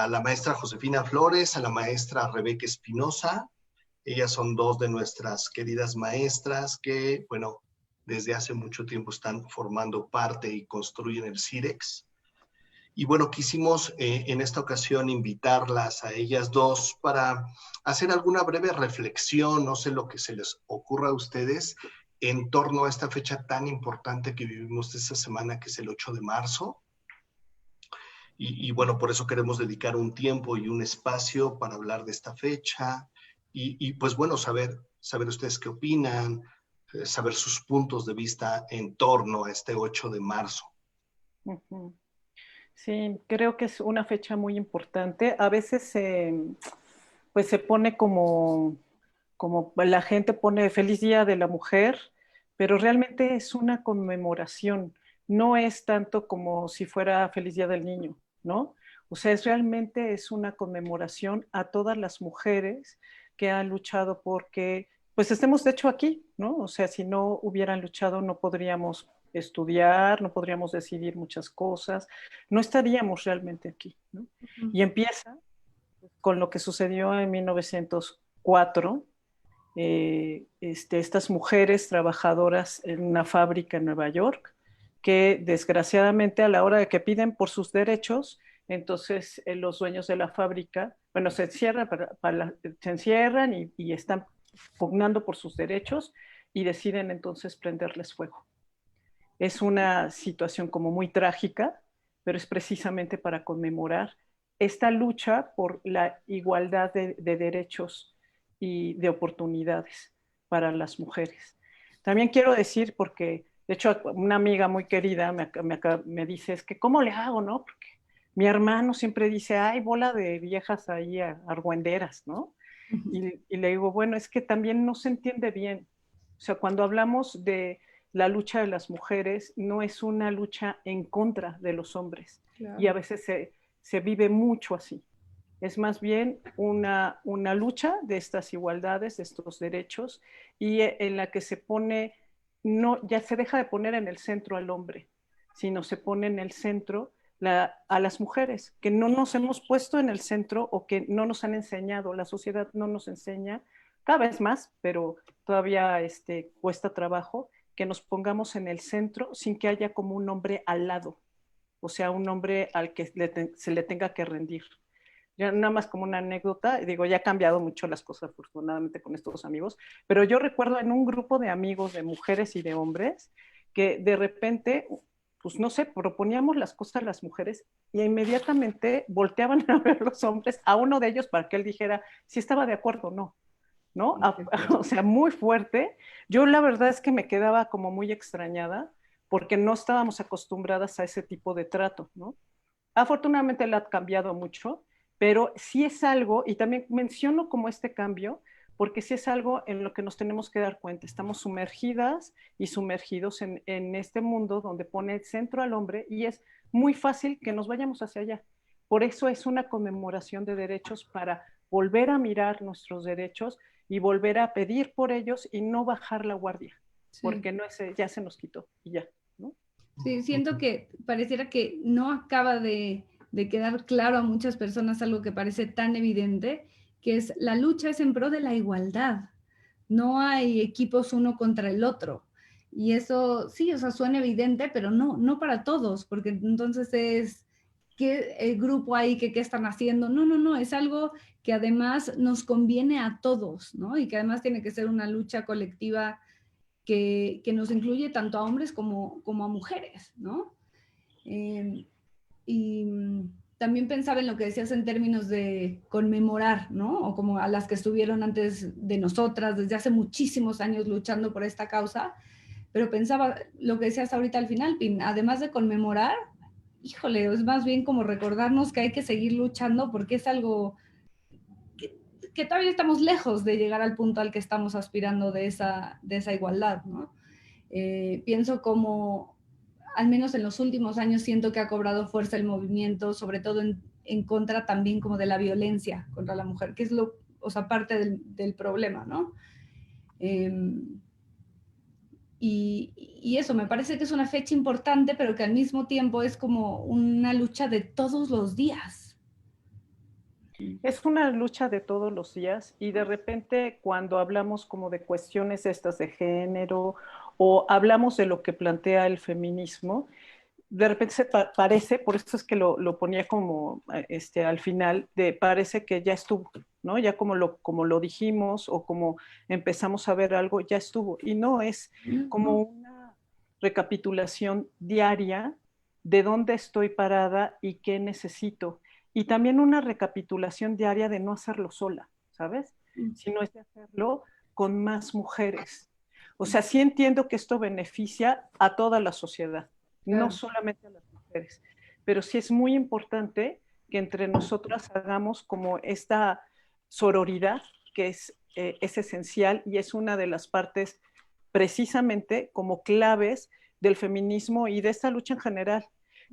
a la maestra Josefina Flores, a la maestra Rebeca Espinosa. Ellas son dos de nuestras queridas maestras que, bueno, desde hace mucho tiempo están formando parte y construyen el CIREX. Y bueno, quisimos en esta ocasión invitarlas a ellas dos para hacer alguna breve reflexión, no sé lo que se les ocurra a ustedes, en torno a esta fecha tan importante que vivimos esta semana, que es el 8 de marzo. Y bueno, por eso queremos dedicar un tiempo y un espacio para hablar de esta fecha y pues bueno, saber ustedes qué opinan, saber sus puntos de vista en torno a este 8 de marzo. Ujú. Sí, creo que es una fecha muy importante. A veces pues se pone como la gente pone Feliz Día de la Mujer, pero realmente es una conmemoración. No es tanto como si fuera Feliz Día del Niño, ¿no? O sea, realmente es una conmemoración a todas las mujeres que han luchado porque, pues estemos de hecho aquí, ¿no? O sea, si no hubieran luchado no podríamos estudiar, no podríamos decidir muchas cosas, no estaríamos realmente aquí, ¿no? Y empieza con lo que sucedió en 1904, estas mujeres trabajadoras en una fábrica en Nueva York, que desgraciadamente a la hora de que piden por sus derechos, entonces los dueños de la fábrica, bueno, se encierran y están pugnando por sus derechos y deciden entonces prenderles fuego. Es una situación como muy trágica, pero es precisamente para conmemorar esta lucha por la igualdad de derechos y de oportunidades para las mujeres. También quiero decir, porque de hecho una amiga muy querida me dice, es que ¿cómo le hago, no? Porque mi hermano siempre dice, ay, bola de viejas ahí argüenderas, ¿no? Y le digo, bueno, es que también no se entiende bien. O sea, cuando hablamos de la lucha de las mujeres, no es una lucha en contra de los hombres. Claro. Y a veces se vive mucho así. Es más bien una lucha de estas igualdades, de estos derechos, y en la que se pone, no, ya se deja de poner en el centro al hombre, sino se pone en el centro a las mujeres, que no nos hemos puesto en el centro o que no nos han enseñado, la sociedad no nos enseña, cada vez más, pero todavía cuesta trabajo, que nos pongamos en el centro sin que haya como un hombre al lado, o sea, un hombre al que se le tenga que rendir. Ya nada más como una anécdota, digo, ya ha cambiado mucho las cosas afortunadamente con estos amigos, pero yo recuerdo en un grupo de amigos de mujeres y de hombres que de repente, pues no sé, proponíamos las cosas a las mujeres y inmediatamente volteaban a ver los hombres a uno de ellos para que él dijera si estaba de acuerdo o no. ¿No? O sea, muy fuerte. Yo la verdad es que me quedaba como muy extrañada porque no estábamos acostumbradas a ese tipo de trato, ¿no? Afortunadamente la ha cambiado mucho, pero sí es algo, y también menciono como este cambio, porque sí es algo en lo que nos tenemos que dar cuenta. Estamos sumergidas y sumergidos en este mundo donde pone centro al hombre y es muy fácil que nos vayamos hacia allá. Por eso es una conmemoración de derechos para volver a mirar nuestros derechos y volver a pedir por ellos y no bajar la guardia, Sí. porque no es, ya se nos quitó y ya, ¿no? Sí, siento que pareciera que no acaba de quedar claro a muchas personas algo que parece tan evidente, que es la lucha es en pro de la igualdad. No hay equipos uno contra el otro. Y eso sí, o sea, suena evidente, pero no para todos, porque entonces es qué el grupo ahí, qué están haciendo. No, es algo que además nos conviene a todos, ¿no? Y que además tiene que ser una lucha colectiva que nos incluye tanto a hombres como a mujeres, ¿no? Y también pensaba en lo que decías en términos de conmemorar, ¿no? O como a las que estuvieron antes de nosotras, desde hace muchísimos años luchando por esta causa, pero pensaba lo que decías ahorita al final, Pin, además de conmemorar, híjole, es más bien como recordarnos que hay que seguir luchando porque es algo que todavía estamos lejos de llegar al punto al que estamos aspirando de esa igualdad, ¿no? Pienso como, al menos en los últimos años, siento que ha cobrado fuerza el movimiento, sobre todo en contra también como de la violencia contra la mujer, que es o sea, parte del problema, ¿no? Y eso, me parece que es una fecha importante, pero que al mismo tiempo es como una lucha de todos los días. Es una lucha de todos los días y de repente cuando hablamos como de cuestiones estas de género o hablamos de lo que plantea el feminismo, de repente parece, por eso es que lo ponía como al final, parece que ya estuvo, ¿no? Ya como lo dijimos o como empezamos a ver algo, ya estuvo. Y no, es como una recapitulación diaria de dónde estoy parada y qué necesito. Y también una recapitulación diaria de no hacerlo sola, ¿sabes? Sino es de hacerlo con más mujeres. O sea, sí entiendo que esto beneficia a toda la sociedad, no solamente a las mujeres, pero sí es muy importante que entre nosotras hagamos como esta sororidad que es esencial y es una de las partes precisamente como claves del feminismo y de esta lucha en general.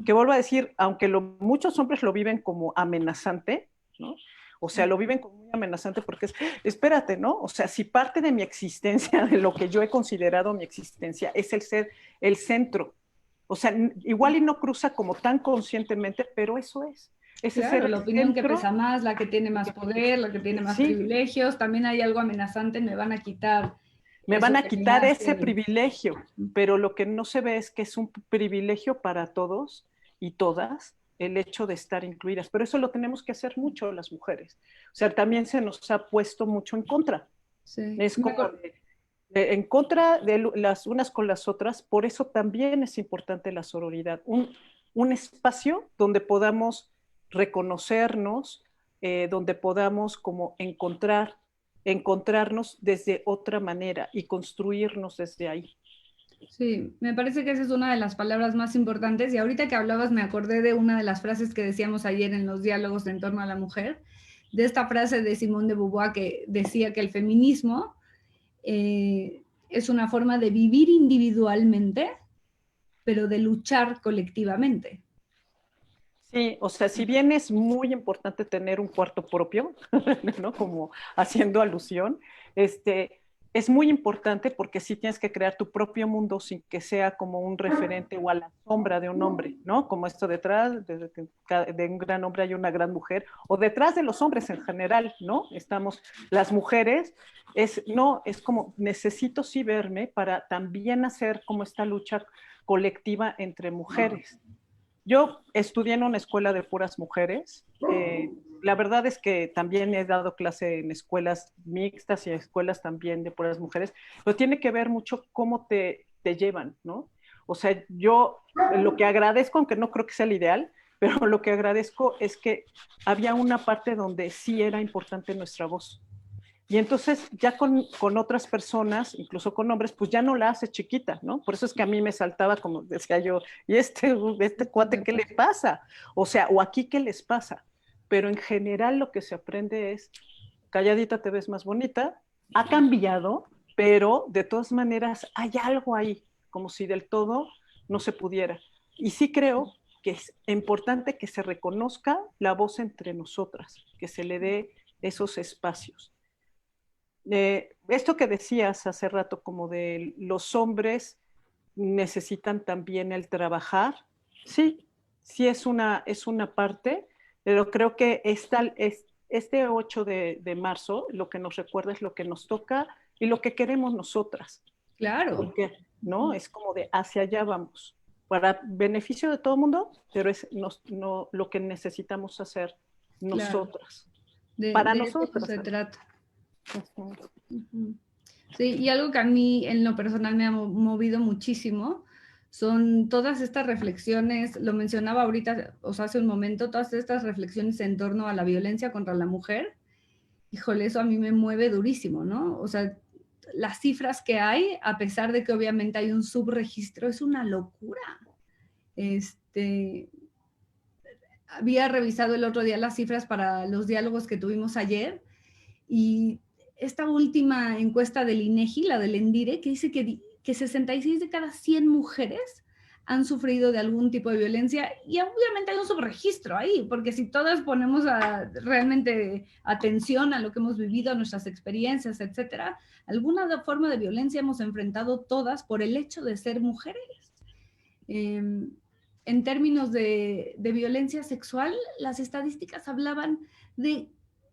Que vuelvo a decir, aunque muchos hombres lo viven como amenazante, ¿no? O sea, lo viven como muy amenazante porque espérate, ¿no? O sea, si parte de mi existencia, de lo que yo he considerado mi existencia, es el ser el centro. O sea, igual y no cruza como tan conscientemente, pero eso es. Ese Claro, ser la el opinión que centro, pesa más, la que tiene más poder, la que tiene más sí, privilegios, también hay algo amenazante, me van a quitar me eso van a que me quitar ese hace. privilegio, pero lo que no se ve es que es un privilegio para todos y todas el hecho de estar incluidas. Pero eso lo tenemos que hacer mucho las mujeres. O sea, también se nos ha puesto mucho en contra. Sí. Es como en contra de las unas con las otras, por eso también es importante la sororidad, un espacio donde podamos reconocernos, donde podamos como encontrarnos desde otra manera y construirnos desde ahí. Sí, me parece que esa es una de las palabras más importantes y ahorita que hablabas me acordé de una de las frases que decíamos ayer en los diálogos en torno a la mujer, de esta frase de Simone de Beauvoir que decía que el feminismo es una forma de vivir individualmente, pero de luchar colectivamente. Sí, o sea, si bien es muy importante tener un cuarto propio, ¿no? Como haciendo alusión, es muy importante porque sí tienes que crear tu propio mundo sin que sea como un referente o a la sombra de un hombre, ¿no? Como esto detrás de un gran hombre hay una gran mujer, o detrás de los hombres en general, ¿no? Estamos las mujeres, no, es como necesito sí verme para también hacer como esta lucha colectiva entre mujeres. Yo estudié en una escuela de puras mujeres. La verdad es que también he dado clase en escuelas mixtas y escuelas también de puras mujeres, pero tiene que ver mucho cómo te llevan, ¿no? O sea, yo lo que agradezco, aunque no creo que sea el ideal, pero lo que agradezco es que había una parte donde sí era importante nuestra voz. Y entonces ya con otras personas, incluso con hombres, pues ya no la hace chiquita, ¿no? Por eso es que a mí me saltaba, como decía yo, ¿y este cuate qué le pasa? O sea, o aquí qué les pasa. Pero en general lo que se aprende es, calladita te ves más bonita, ha cambiado, pero de todas maneras hay algo ahí, como si del todo no se pudiera. Y sí creo que es importante que se reconozca la voz entre nosotras, que se le dé esos espacios. Esto que decías hace rato, como de los hombres necesitan también el trabajar, sí, sí es una parte, pero creo que este 8 de marzo lo que nos recuerda es lo que nos toca y lo que queremos nosotras. Claro. Porque, ¿no? Es como de hacia allá vamos, para beneficio de todo el mundo, pero es no, lo que necesitamos hacer Claro, nosotras, para de eso nosotras. se trata. Uh-huh. Uh-huh. Sí, y algo que a mí en lo personal me ha movido muchísimo son todas estas reflexiones, lo mencionaba ahorita, o sea, hace un momento, todas estas reflexiones en torno a la violencia contra la mujer. Híjole, eso a mí me mueve durísimo, ¿no? O sea, las cifras que hay, a pesar de que obviamente hay un subregistro, es una locura. Este, había revisado el otro día las cifras para los diálogos que tuvimos ayer y esta última encuesta del INEGI, la del ENDIRE, que dice que 66 de cada 100 mujeres han sufrido de algún tipo de violencia y obviamente hay un subregistro ahí, porque si todas ponemos realmente atención a lo que hemos vivido, a nuestras experiencias, etcétera, alguna forma de violencia hemos enfrentado todas por el hecho de ser mujeres. en términos de violencia sexual, las estadísticas hablaban de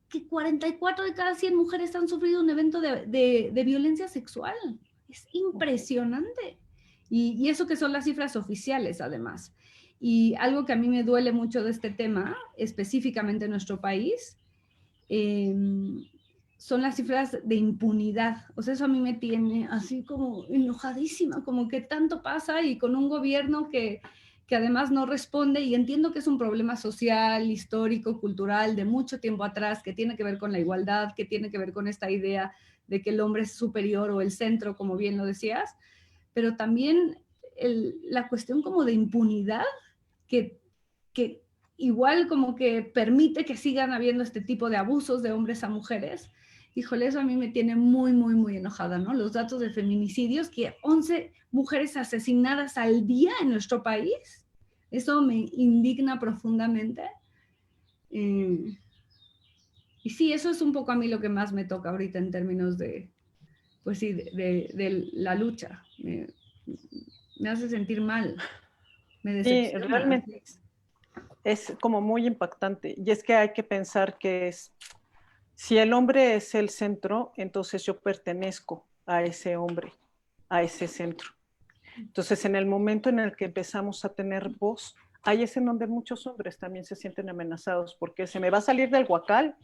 que 44 de cada 100 mujeres han sufrido un evento de violencia sexual. Es impresionante. Y eso que son las cifras oficiales, además. Y algo que a mí me duele mucho de este tema, específicamente en nuestro país, son las cifras de impunidad. O sea, eso a mí me tiene así como enojadísima, como que tanto pasa y con un gobierno que además no responde, y entiendo que es un problema social, histórico, cultural, de mucho tiempo atrás, que tiene que ver con la igualdad, que tiene que ver con esta idea de que el hombre es superior o el centro, como bien lo decías, pero también la cuestión como de impunidad, que igual como que permite que sigan habiendo este tipo de abusos de hombres a mujeres. Híjole, eso a mí me tiene muy, muy, muy enojada, ¿no? Los datos de feminicidios, que 11 mujeres asesinadas al día en nuestro país, eso me indigna profundamente. Y sí, eso es un poco a mí lo que más me toca ahorita en términos de, pues sí, de la lucha. Me hace sentir mal, me decepciona. Sí, realmente es como muy impactante. Y es que hay que pensar que si el hombre es el centro, entonces yo pertenezco a ese hombre, a ese centro. Entonces, en el momento en el que empezamos a tener voz, ahí es en donde muchos hombres también se sienten amenazados, porque se me va a salir del huacal,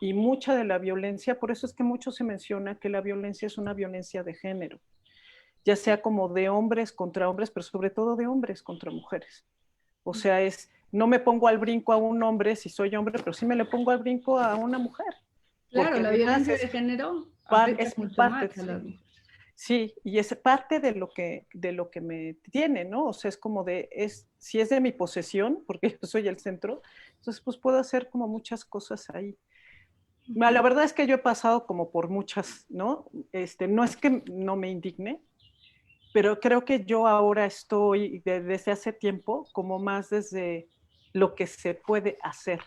y mucha de la violencia, por eso es que mucho se menciona que la violencia es una violencia de género, ya sea como de hombres contra hombres, pero sobre todo de hombres contra mujeres. O sea, no me pongo al brinco a un hombre si soy hombre, pero sí me le pongo al brinco a una mujer. Claro, la violencia de género es mucho parte, más a las mujeres. Sí, y es parte de lo que me tiene, ¿no? O sea, es como si es de mi posesión, porque yo soy el centro, entonces pues puedo hacer como muchas cosas ahí. La verdad es que yo he pasado como por muchas, ¿no? No es que no me indigne, pero creo que yo ahora estoy desde hace tiempo como más desde lo que se puede hacer.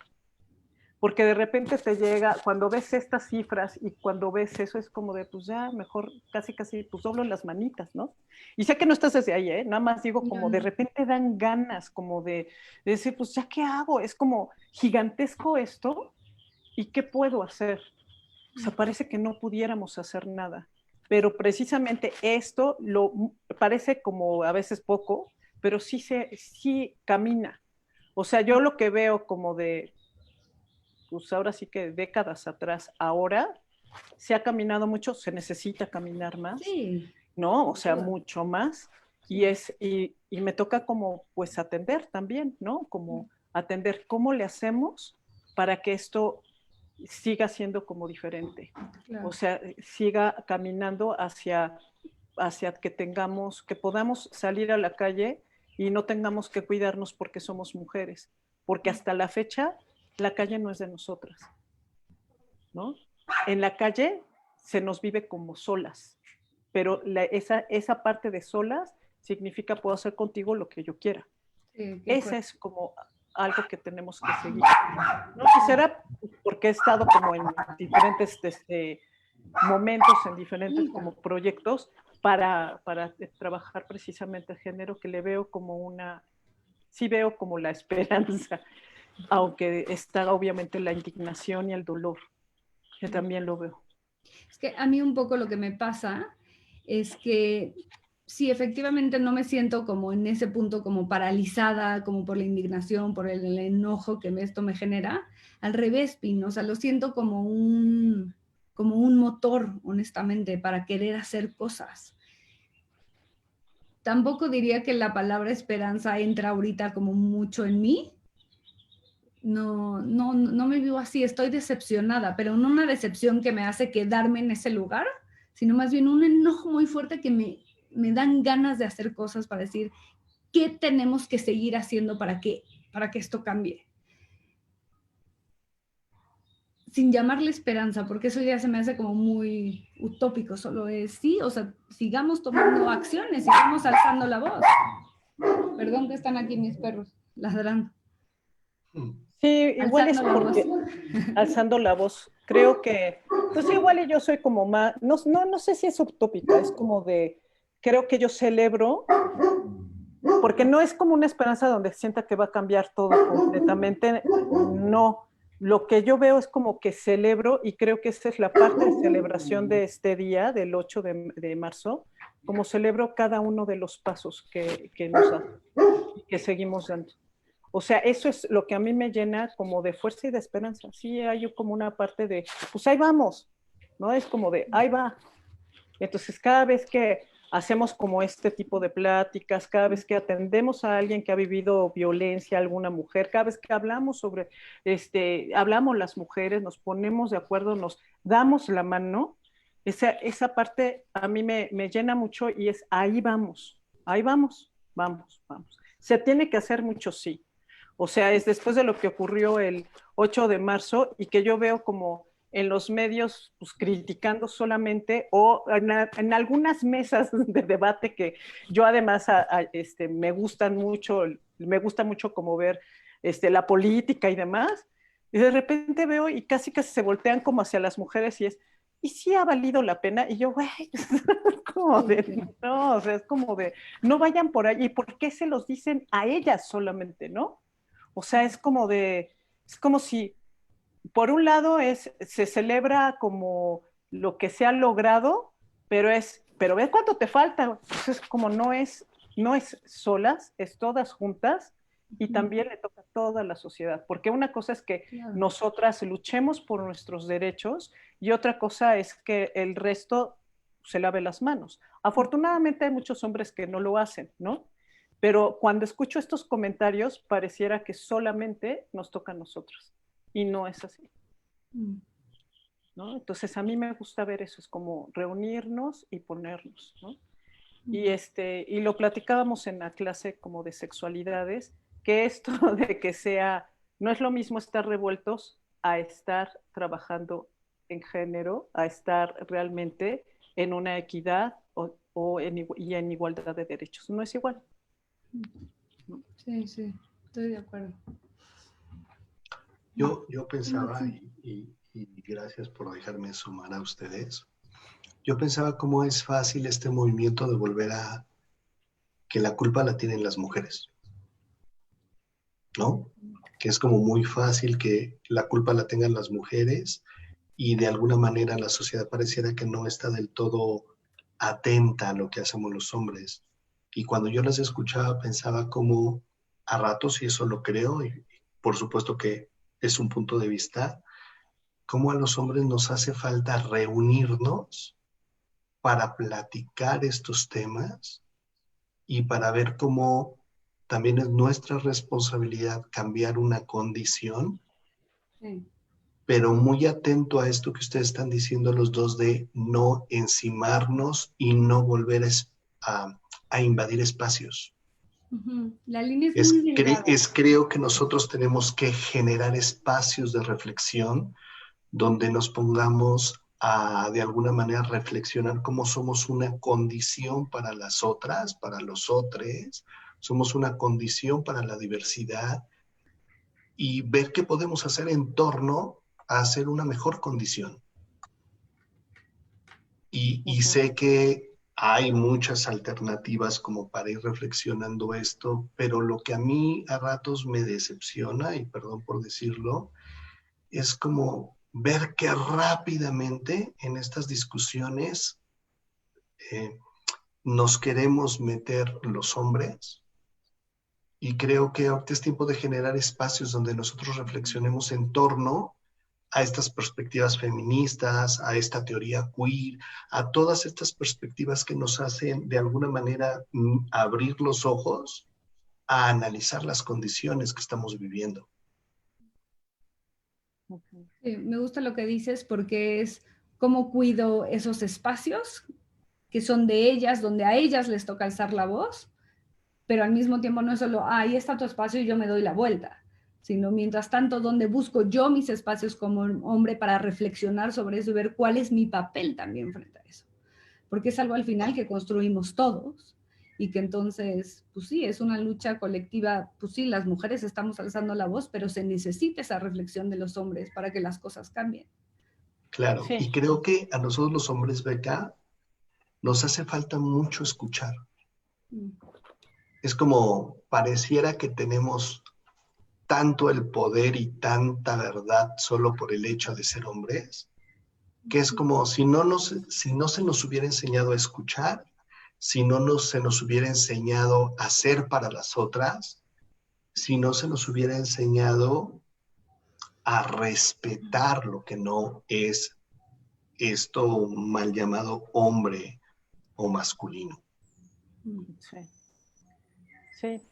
Porque de repente te llega, cuando ves estas cifras y cuando ves eso, es como de, pues ya, mejor casi, pues doblo las manitas, ¿no? Y sé que no estás desde ahí, ¿eh? Nada más digo, como de repente dan ganas, como de decir, pues ya, ¿qué hago? Es como gigantesco esto, ¿y qué puedo hacer? O sea, parece que no pudiéramos hacer nada. Pero precisamente esto parece como a veces poco, pero sí camina. O sea, yo lo que veo como pues ahora sí que décadas atrás, ahora se ha caminado mucho, se necesita caminar más, sí, ¿no? O sea, mucho más. Y me toca como pues atender también, ¿no? Como atender cómo le hacemos para que esto siga siendo como diferente. Claro. O sea, siga caminando hacia que podamos salir a la calle y no tengamos que cuidarnos porque somos mujeres. Porque hasta la fecha, la calle no es de nosotras, ¿no? En la calle se nos vive como solas, pero esa parte de solas significa puedo hacer contigo lo que yo quiera. Sí, esa es como algo que tenemos que seguir. No sé, será porque he estado como en diferentes momentos, en diferentes como proyectos para trabajar precisamente el género, que le veo como sí veo como la esperanza, aunque está obviamente la indignación y el dolor, que también lo veo. Es que a mí un poco lo que me pasa es que sí, efectivamente no me siento como en ese punto como paralizada, como por la indignación, por el enojo que esto me genera. Al revés, Pin, o sea, lo siento como un motor, honestamente, para querer hacer cosas. Tampoco diría que la palabra esperanza entra ahorita como mucho en mí. No me vivo así, estoy decepcionada, pero no una decepción que me hace quedarme en ese lugar, sino más bien un enojo muy fuerte que me dan ganas de hacer cosas para decir, ¿qué tenemos que seguir haciendo para que esto cambie? Sin llamarle esperanza, porque eso ya se me hace como muy utópico, solo es sí, o sea, sigamos tomando acciones, sigamos alzando la voz. Perdón que están aquí mis perros ladrando. Sí, igual es porque alzando la voz, creo que, pues igual yo soy como más, no sé si es utópica, es como creo que yo celebro porque no es como una esperanza donde sienta que va a cambiar todo completamente, no. Lo que yo veo es como que celebro, y creo que esta es la parte de celebración de este día, del 8 de marzo, como celebro cada uno de los pasos que nos da y que seguimos dando. O sea, eso es lo que a mí me llena como de fuerza y de esperanza. Sí, hay como una parte de, pues ahí vamos, ¿no? Es como de, ahí va. Entonces, cada vez que hacemos como este tipo de pláticas, cada vez que atendemos a alguien que ha vivido violencia, alguna mujer, cada vez que hablamos sobre, hablamos las mujeres, nos ponemos de acuerdo, nos damos la mano, esa parte a mí me llena mucho y es ahí vamos, vamos, vamos. Se tiene que hacer mucho, sí. O sea, es después de lo que ocurrió el 8 de marzo y que yo veo como en los medios pues, criticando solamente o en algunas mesas de debate que yo además me gustan mucho, me gusta mucho como ver la política y demás, y de repente veo y casi se voltean como hacia las mujeres y es, ¿y sí ha valido la pena? Y yo, güey, como de, no, o sea, es como de, no vayan por ahí, ¿y por qué se los dicen a ellas solamente, no? O sea, es como si por un lado se celebra como lo que se ha logrado, pero ve cuánto te falta. Entonces, como no es solas, es todas juntas y también le toca a toda la sociedad, porque una cosa es que nosotras luchemos por nuestros derechos y otra cosa es que el resto se lave las manos. Afortunadamente hay muchos hombres que no lo hacen, ¿no? Pero cuando escucho estos comentarios, pareciera que solamente nos toca a nosotros. Y no es así. ¿No? Entonces a mí me gusta ver eso, es como reunirnos y ponernos, ¿no? Y lo platicábamos en la clase como de sexualidades, que esto de que no es lo mismo estar revueltos a estar trabajando en género, a estar realmente en una equidad y en igualdad de derechos. No es igual. ¿No? Sí, sí, estoy de acuerdo. Yo pensaba, y gracias por dejarme sumar a ustedes, yo pensaba cómo es fácil este movimiento de volver a que la culpa la tienen las mujeres, ¿no? Que es como muy fácil que la culpa la tengan las mujeres y de alguna manera la sociedad pareciera que no está del todo atenta a lo que hacemos los hombres. Y cuando yo las escuchaba pensaba como a ratos, y eso lo creo, y por supuesto que es un punto de vista, cómo a los hombres nos hace falta reunirnos para platicar estos temas y para ver cómo también es nuestra responsabilidad cambiar una condición, pero muy atento a esto que ustedes están diciendo los dos de no encimarnos y no volver a invadir espacios. La línea es muy delgada. Creo que nosotros tenemos que generar espacios de reflexión donde nos pongamos a, de alguna manera, reflexionar cómo somos una condición para las otras, para los otros, somos una condición para la diversidad y ver qué podemos hacer en torno a hacer una mejor condición. Y sé que hay muchas alternativas como para ir reflexionando esto, pero lo que a mí a ratos me decepciona, y perdón por decirlo, es como ver que rápidamente en estas discusiones nos queremos meter los hombres, y creo que ahorita es tiempo de generar espacios donde nosotros reflexionemos en torno a estas perspectivas feministas, a esta teoría queer, a todas estas perspectivas que nos hacen de alguna manera abrir los ojos a analizar las condiciones que estamos viviendo. Sí, me gusta lo que dices porque es cómo cuido esos espacios que son de ellas, donde a ellas les toca alzar la voz, pero al mismo tiempo no es solo, ahí está tu espacio y yo me doy la vuelta, sino mientras tanto donde busco yo mis espacios como hombre para reflexionar sobre eso y ver cuál es mi papel también frente a eso. Porque es algo al final que construimos todos y que entonces, pues sí, es una lucha colectiva, pues sí, las mujeres estamos alzando la voz, pero se necesita esa reflexión de los hombres para que las cosas cambien. Claro, sí. Y creo que a nosotros los hombres, Beca, nos hace falta mucho escuchar. Es como pareciera que tenemos tanto el poder y tanta verdad solo por el hecho de ser hombres, que es como si no se nos hubiera enseñado a escuchar, si se nos hubiera enseñado a ser para las otras, si no se nos hubiera enseñado a respetar lo que no es esto mal llamado hombre o masculino. Sí, sí.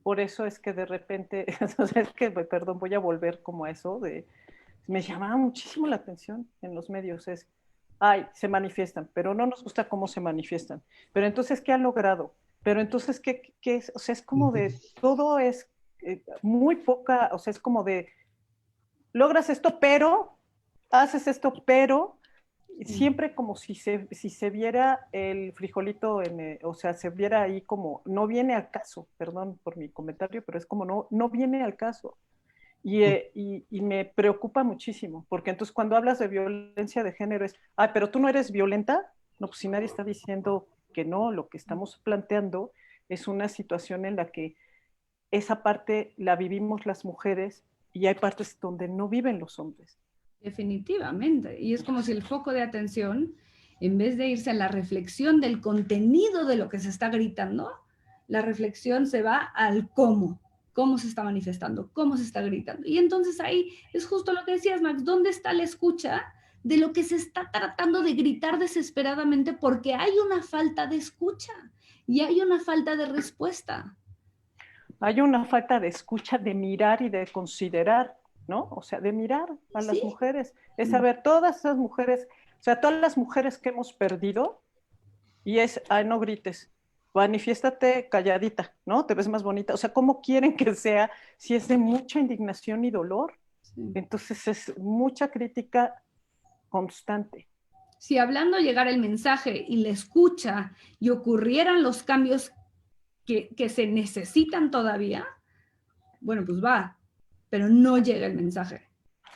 Por eso es que de repente, o sea, es que, perdón, voy a volver como a eso de, me llamaba muchísimo la atención en los medios, es, ay, se manifiestan, pero no nos gusta cómo se manifiestan. Pero entonces, ¿qué han logrado? Pero entonces, ¿qué es? O sea, es como de, todo es muy poca, o sea, es como de, logras esto, pero, haces esto, pero, siempre como si se viera el frijolito, o sea, se viera ahí como, no viene al caso, perdón por mi comentario, pero es como no viene al caso. Y me preocupa muchísimo, porque entonces cuando hablas de violencia de género es, ay, pero tú no eres violenta. No, pues si nadie está diciendo que no, lo que estamos planteando es una situación en la que esa parte la vivimos las mujeres y hay partes donde no viven los hombres. Definitivamente. Y es como si el foco de atención, en vez de irse a la reflexión del contenido de lo que se está gritando, la reflexión se va al cómo se está manifestando, cómo se está gritando. Y entonces ahí es justo lo que decías, Max, ¿dónde está la escucha de lo que se está tratando de gritar desesperadamente? Porque hay una falta de escucha y hay una falta de respuesta. Hay una falta de escucha, de mirar y de considerar, ¿no? O sea, de mirar a las Sí. mujeres, es saber todas esas mujeres, o sea, todas las mujeres que hemos perdido, y es, ay, no grites, manifiéstate calladita, ¿no? Te ves más bonita. O sea, ¿cómo quieren que sea si es de mucha indignación y dolor? Sí. Entonces es mucha crítica constante. Si hablando llegara el mensaje y la escucha y ocurrieran los cambios que se necesitan todavía, bueno, pues va, pero no llega el mensaje.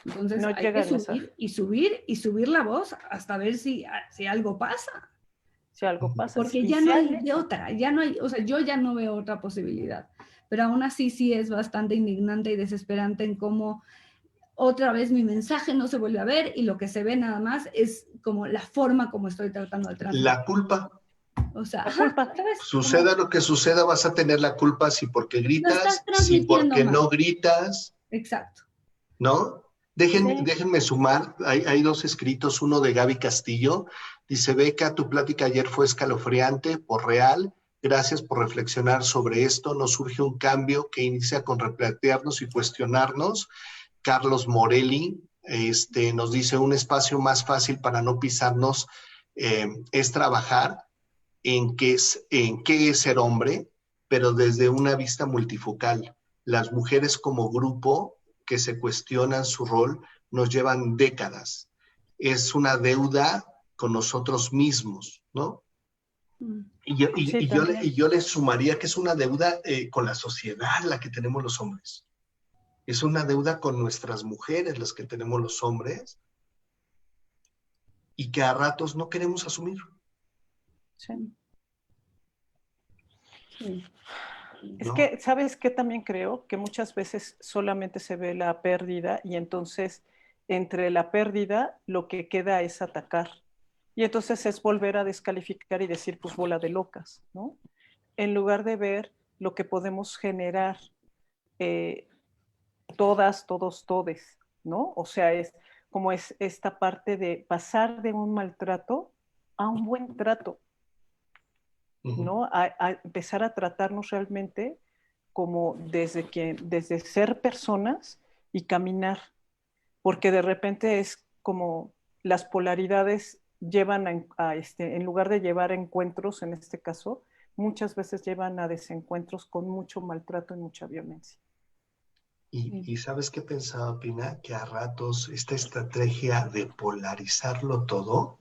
Entonces No hay llega que el mensaje. subir y subir y subir la voz hasta ver si algo pasa. Si algo pasa. Porque ya no hay de otra, ya no hay, o sea, yo ya no veo otra posibilidad. Pero aún así sí es bastante indignante y desesperante en cómo otra vez mi mensaje no se vuelve a ver y lo que se ve nada más es como la forma como estoy tratando de transmitir. La culpa. O sea, la culpa. Suceda lo que suceda, vas a tener la culpa si porque gritas, si porque no gritas. Exacto. ¿No? Déjenme sumar, hay dos escritos, uno de Gaby Castillo, dice, Beca, tu plática ayer fue escalofriante, por real, gracias por reflexionar sobre esto, nos surge un cambio que inicia con replantearnos y cuestionarnos. Carlos Morelli nos dice, un espacio más fácil para no pisarnos es trabajar en qué es ser hombre, pero desde una vista multifocal. Las mujeres como grupo que se cuestionan su rol nos llevan décadas. Es una deuda con nosotros mismos, ¿no? Y yo le sumaría que es una deuda con la sociedad la que tenemos los hombres. Es una deuda con nuestras mujeres las que tenemos los hombres y que a ratos no queremos asumir. Sí. Sí. Es que, ¿sabes qué también creo? Que muchas veces solamente se ve la pérdida y entonces entre la pérdida lo que queda es atacar. Y entonces es volver a descalificar y decir, pues bola de locas, ¿no? En lugar de ver lo que podemos generar todas, todos, todes, ¿no? O sea, es como es esta parte de pasar de un maltrato a un buen trato, ¿no? A empezar a tratarnos realmente como desde ser personas y caminar, porque de repente es como las polaridades llevan en lugar de llevar encuentros, en este caso, muchas veces llevan a desencuentros con mucho maltrato y mucha violencia. Y ¿sabes qué pensaba, Pina? Que a ratos esta estrategia de polarizarlo todo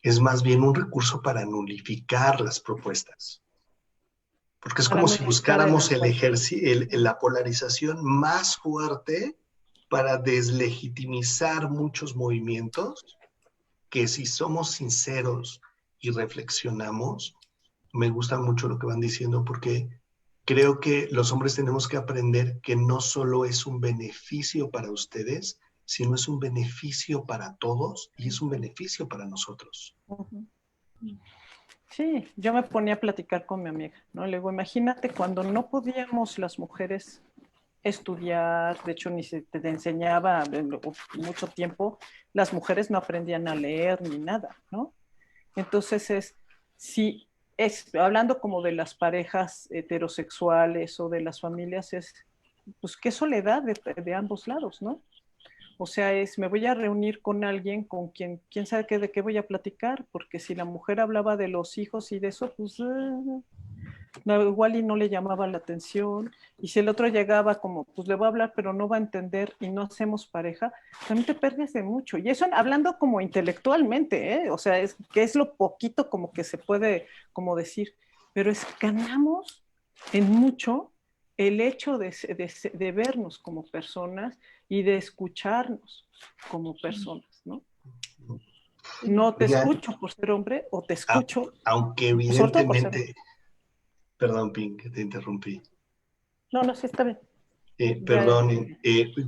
es más bien un recurso para nulificar las propuestas. Porque es como si buscáramos la polarización más fuerte para deslegitimizar muchos movimientos que si somos sinceros y reflexionamos, me gusta mucho lo que van diciendo porque creo que los hombres tenemos que aprender que no solo es un beneficio para ustedes, sino es un beneficio para todos y es un beneficio para nosotros. Sí, yo me ponía a platicar con mi amiga, ¿no? Le digo, imagínate cuando no podíamos las mujeres estudiar, de hecho ni se te enseñaba mucho tiempo, las mujeres no aprendían a leer ni nada, ¿no? Entonces si hablando como de las parejas heterosexuales o de las familias, pues qué soledad de ambos lados, ¿no? O sea, me voy a reunir con alguien con quien, quién sabe de qué voy a platicar, porque si la mujer hablaba de los hijos y de eso, pues igual y no le llamaba la atención. Y si el otro llegaba como, pues le voy a hablar, pero no va a entender y no hacemos pareja, también te pierdes de mucho. Y eso hablando como intelectualmente, ¿eh? O sea, que es lo poquito como que se puede como decir, pero ganamos en mucho el hecho de vernos como personas y de escucharnos como personas, ¿no? No te escucho por ser hombre o te escucho. Aunque evidentemente... Perdón, Pink, que te interrumpí. No, sí está bien. Perdón,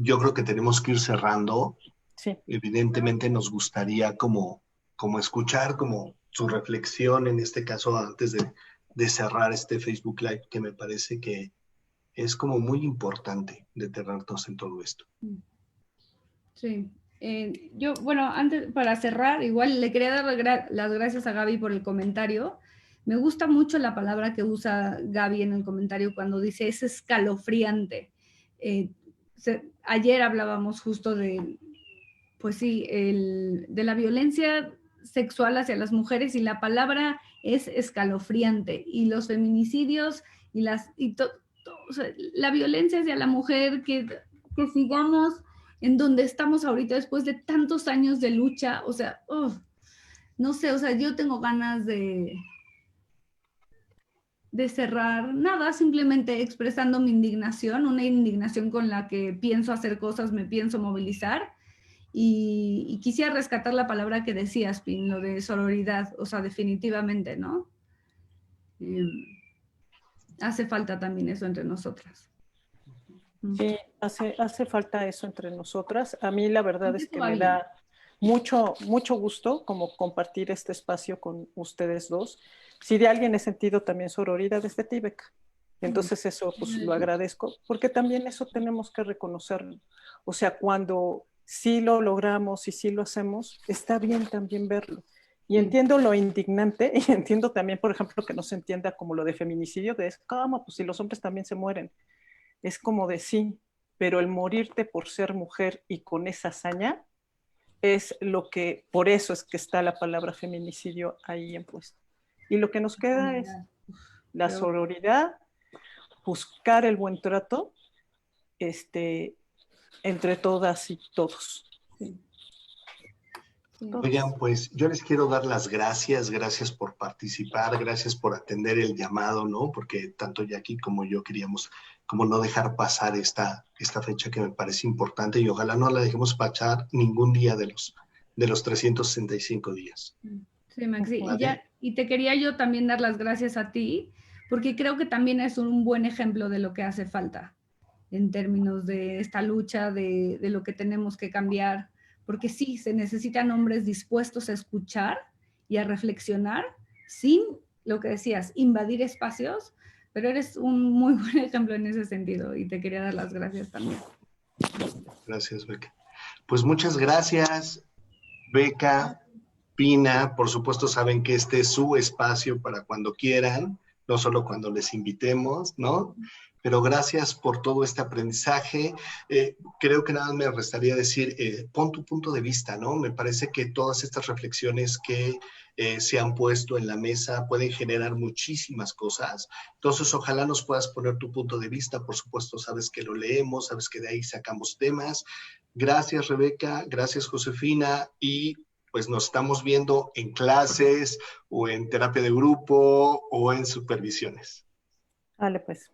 yo creo que tenemos que ir cerrando. Sí. Evidentemente nos gustaría como escuchar como su reflexión, en este caso, antes de cerrar este Facebook Live, que me parece que es como muy importante detenernos en todo esto. Sí. Yo, bueno, antes, para cerrar, igual le quería dar las gracias a Gaby por el comentario. Me gusta mucho la palabra que usa Gaby en el comentario cuando dice es escalofriante. Ayer hablábamos justo de, pues sí, de la violencia sexual hacia las mujeres y la palabra es escalofriante. Y los feminicidios y o sea, la violencia hacia la mujer que sigamos en donde estamos ahorita después de tantos años de lucha, o sea, no sé, o sea, yo tengo ganas de cerrar nada, simplemente expresando mi indignación, una indignación con la que pienso hacer cosas, me pienso movilizar y quisiera rescatar la palabra que decías, Pin, lo de sororidad, o sea, definitivamente, ¿no? Hace falta también eso entre nosotras. Sí, hace falta eso entre nosotras. A mí la verdad es que me da mucho gusto como compartir este espacio con ustedes dos. Si de alguien he sentido también sororidad desde Tíbeca. Entonces eso pues lo agradezco, porque también eso tenemos que reconocerlo. O sea, cuando sí lo logramos y sí lo hacemos, está bien también verlo. Y entiendo lo indignante y entiendo también, por ejemplo, que no se entienda como lo de feminicidio, ¿cómo? Pues si los hombres también se mueren. Es como de sí, pero el morirte por ser mujer y con esa hazaña es lo que, por eso es que está la palabra feminicidio ahí impuesta. Y lo que nos queda es la sororidad, buscar el buen trato entre todas y todos. Sí. Oigan, pues yo les quiero dar las gracias por participar, gracias por atender el llamado, ¿no? Porque tanto Jackie como yo queríamos como no dejar pasar esta fecha que me parece importante y ojalá no la dejemos pasar ningún día de los 365 días. Sí, Maxi, ¿vale? Y te quería yo también dar las gracias a ti, porque creo que también es un buen ejemplo de lo que hace falta en términos de esta lucha, de lo que tenemos que cambiar, porque sí, se necesitan hombres dispuestos a escuchar y a reflexionar sin, lo que decías, invadir espacios, pero eres un muy buen ejemplo en ese sentido y te quería dar las gracias también. Gracias, Beca. Pues muchas gracias, Beca, Pina. Por supuesto saben que este es su espacio para cuando quieran, no solo cuando les invitemos, ¿no? Pero gracias por todo este aprendizaje. Creo que nada me restaría decir, pon tu punto de vista, ¿no? Me parece que todas estas reflexiones que se han puesto en la mesa pueden generar muchísimas cosas. Entonces, ojalá nos puedas poner tu punto de vista. Por supuesto, sabes que lo leemos, sabes que de ahí sacamos temas. Gracias, Rebeca. Gracias, Josefina. Y pues nos estamos viendo en clases o en terapia de grupo o en supervisiones. Vale, pues.